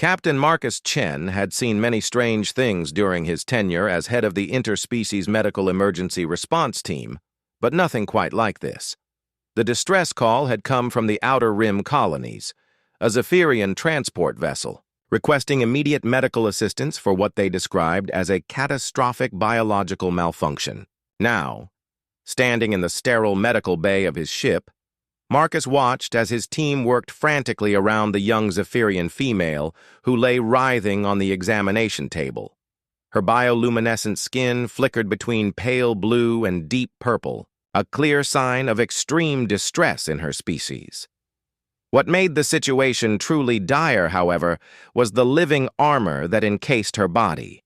Captain Marcus Chen had seen many strange things during his tenure as head of the Interspecies Medical Emergency Response Team, but nothing quite like this. The distress call had come from the Outer Rim colonies, a Zephyrian transport vessel, requesting immediate medical assistance for what they described as a catastrophic biological malfunction. Now, standing in the sterile medical bay of his ship, Marcus watched as his team worked frantically around the young Zephyrian female who lay writhing on the examination table. Her bioluminescent skin flickered between pale blue and deep purple, a clear sign of extreme distress in her species. What made the situation truly dire, however, was the living armor that encased her body.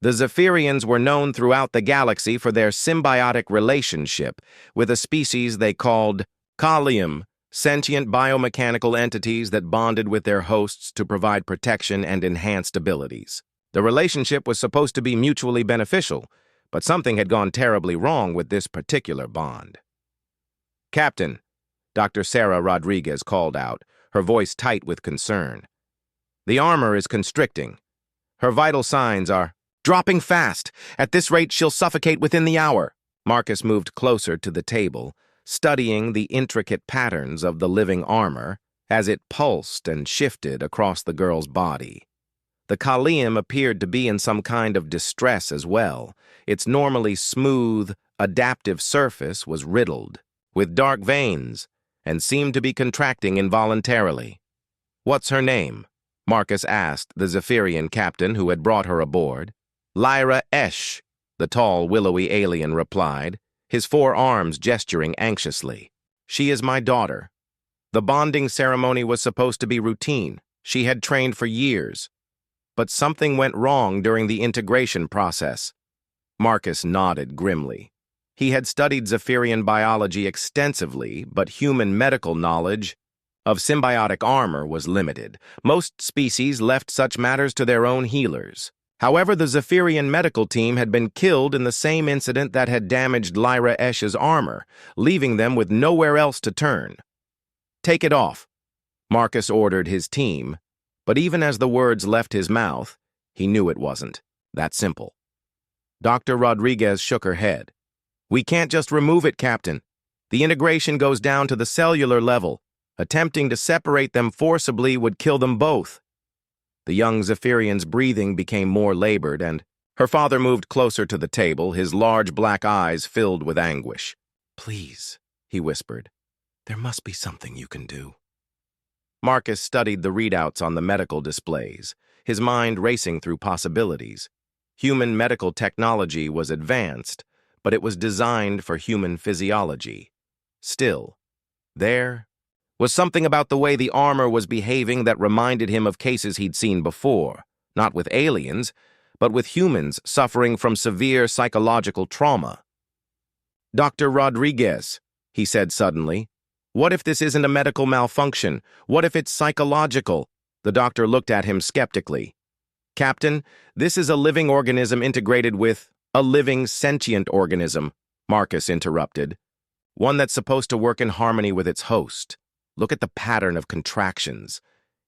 The Zephyrians were known throughout the galaxy for their symbiotic relationship with a species they called Kalium, sentient biomechanical entities that bonded with their hosts to provide protection and enhanced abilities. The relationship was supposed to be mutually beneficial, but something had gone terribly wrong with this particular bond. "Captain," Dr. Sarah Rodriguez called out, her voice tight with concern. "The armor is constricting. Her vital signs are dropping fast. At this rate, she'll suffocate within the hour." Marcus moved closer to the table, studying the intricate patterns of the living armor as it pulsed and shifted across the girl's body. The Kalium appeared to be in some kind of distress as well. Its normally smooth, adaptive surface was riddled with dark veins and seemed to be contracting involuntarily. "What's her name?" Marcus asked the Zephyrian captain who had brought her aboard. "Lyra Esh," the tall, willowy alien replied, his 4 arms gesturing anxiously. "She is my daughter. The bonding ceremony was supposed to be routine. She had trained for years. But something went wrong during the integration process." Marcus nodded grimly. He had studied Zephyrian biology extensively, but human medical knowledge of symbiotic armor was limited. Most species left such matters to their own healers. However, the Zephyrian medical team had been killed in the same incident that had damaged Lyra Esh's armor, leaving them with nowhere else to turn. "Take it off," Marcus ordered his team, but even as the words left his mouth, he knew it wasn't that simple. Dr. Rodriguez shook her head. "We can't just remove it, Captain. The integration goes down to the cellular level. Attempting to separate them forcibly would kill them both." The young Zephyrian's breathing became more labored, and her father moved closer to the table, his large black eyes filled with anguish. "Please," he whispered, "there must be something you can do." Marcus studied the readouts on the medical displays, his mind racing through possibilities. Human medical technology was advanced, but it was designed for human physiology. Still, there was something about the way the armor was behaving that reminded him of cases he'd seen before, not with aliens, but with humans suffering from severe psychological trauma. "Dr. Rodriguez," he said suddenly, "what if this isn't a medical malfunction? What if it's psychological?" The doctor looked at him skeptically. "Captain, this is a living organism integrated with a living sentient organism," Marcus interrupted. "One that's supposed to work in harmony with its host. Look at the pattern of contractions.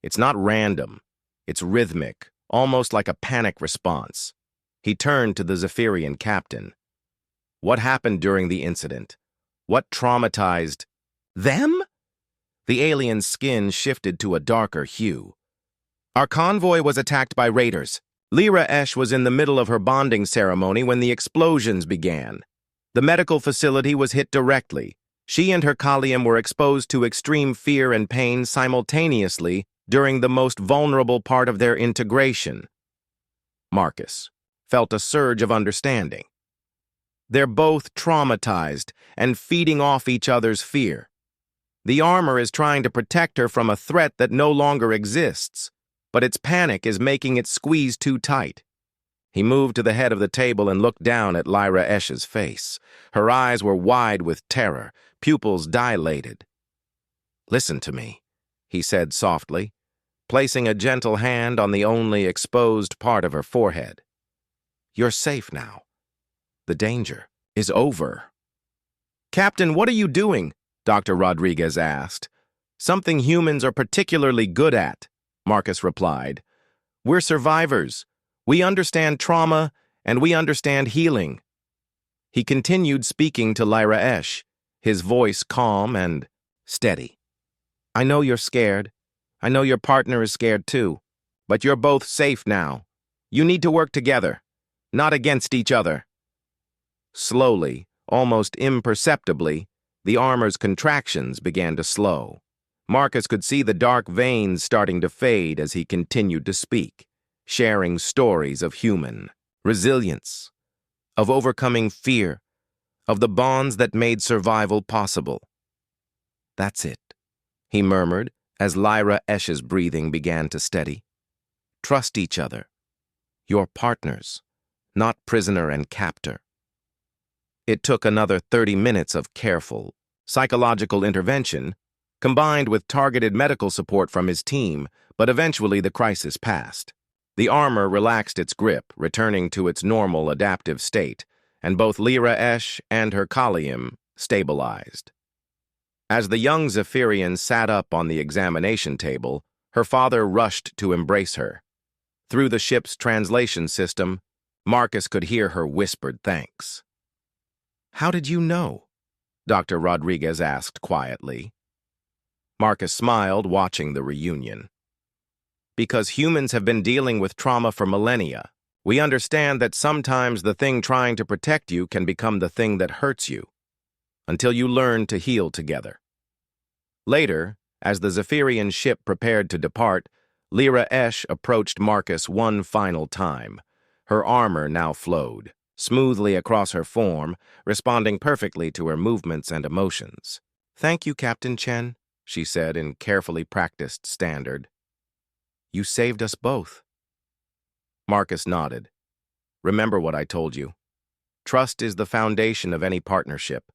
It's not random. It's rhythmic, almost like a panic response." He turned to the Zephyrian captain. "What happened during the incident? What traumatized them?" The alien's skin shifted to a darker hue. "Our convoy was attacked by raiders. Lyra Esh was in the middle of her bonding ceremony when the explosions began. The medical facility was hit directly. She and her Kalium were exposed to extreme fear and pain simultaneously during the most vulnerable part of their integration." Marcus felt a surge of understanding. They're both traumatized and feeding off each other's fear. The armor is trying to protect her from a threat that no longer exists, but its panic is making it squeeze too tight. He moved to the head of the table and looked down at Lyra Esh's face. Her eyes were wide with terror, pupils dilated. "Listen to me," he said softly, placing a gentle hand on the only exposed part of her forehead. "You're safe now. The danger is over." "Captain, what are you doing?" Dr. Rodriguez asked. "Something humans are particularly good at," Marcus replied, We're survivors. We understand trauma, and we understand healing. He continued speaking to Lyra Esh, his voice calm and steady. I know you're scared. I know your partner is scared too. But you're both safe now. You need to work together, not against each other. Slowly, almost imperceptibly, the armor's contractions began to slow. Marcus could see the dark veins starting to fade as he continued to speak, sharing stories of human resilience, of overcoming fear, of the bonds that made survival possible. That's it, he murmured as Lyra Esh's breathing began to steady. Trust each other. You're partners, not prisoner and captor. It took another 30 minutes of careful, psychological intervention, combined with targeted medical support from his team, but eventually the crisis passed. The armor relaxed its grip, returning to its normal adaptive state, and both Lyra Esh and her Kalium stabilized. As the young Zephyrian sat up on the examination table, her father rushed to embrace her. Through the ship's translation system, Marcus could hear her whispered thanks. How did you know? Dr. Rodriguez asked quietly. Marcus smiled, watching the reunion. Because humans have been dealing with trauma for millennia, we understand that sometimes the thing trying to protect you can become the thing that hurts you, until you learn to heal together. Later, as the Zephyrian ship prepared to depart, Lyra Esh approached Marcus one final time. Her armor now flowed smoothly across her form, responding perfectly to her movements and emotions. Thank you, Captain Chen, she said in carefully practiced standard. You saved us both. Marcus nodded. Remember what I told you. Trust is the foundation of any partnership,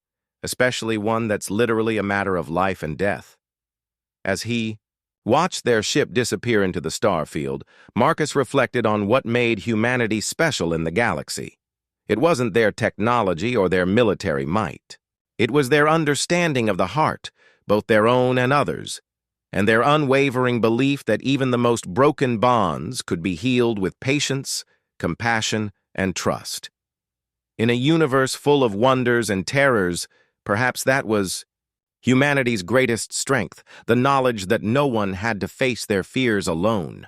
especially one that's literally a matter of life and death. As he watched their ship disappear into the star field, Marcus reflected on what made humanity special in the galaxy. It wasn't their technology or their military might. It was their understanding of the heart, both their own and others, and their unwavering belief that even the most broken bonds could be healed with patience, compassion, and trust. In a universe full of wonders and terrors, perhaps that was humanity's greatest strength, the knowledge that no one had to face their fears alone.